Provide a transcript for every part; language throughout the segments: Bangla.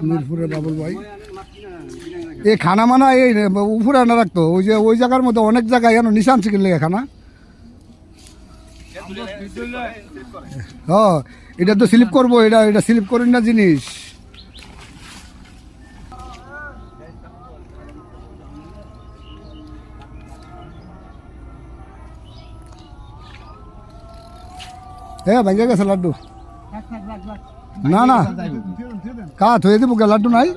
মিরপুরে বাবুল ভাই এই খানা মানা এই উপরে আনা রাখতো ওই যে ওই জায়গার মধ্যে অনেক জায়গায় এনো নিশান শিখলে খানা হ্যাঁ এটা তো স্লিপ করবো এটা এটা স্লিপ করি না জিনিস হ্যাঁ ভেঙে গেছে লাড্ডু না না কাঠ হয়ে দিব লাড্ডু নাই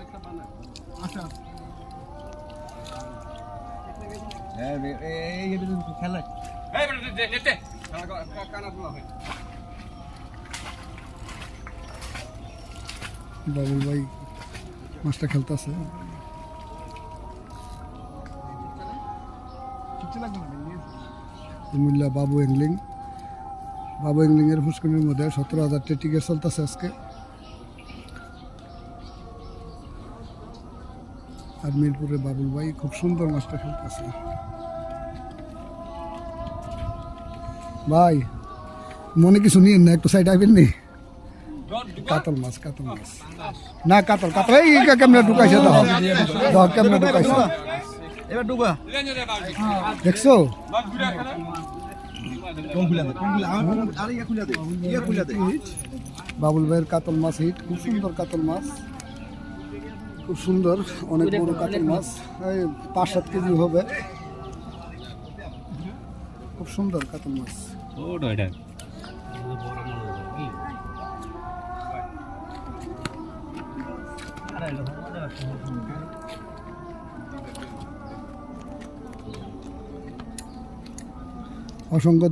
বাবুল ভাই মাছটা খেলতেছে কুমিল্লা বাবু এংলিং এর ফুসকুনির মধ্যে 17,000 টিকিট চলতেছে আজকে আর মিরপুরে বাবুল ভাই খুব সুন্দর মাছটা খেলতেছে ভাই মনে কিছু নিয়ে না একটু সাইড আইবেন নি কাতল মাছ না কাতল এই কেমনে ঢুকাইছে দাও কেমনে ঢুকাইছে এবার ঢুকা দেখছো বাবুল ভাইয়ের কাতল মাছ হিট খুব সুন্দর কাতল মাছ খুব সুন্দর অনেক বড় কাতল মাছ এই 5-7 কেজি হবে খুব সুন্দর কাতল মাছ অসংখ্য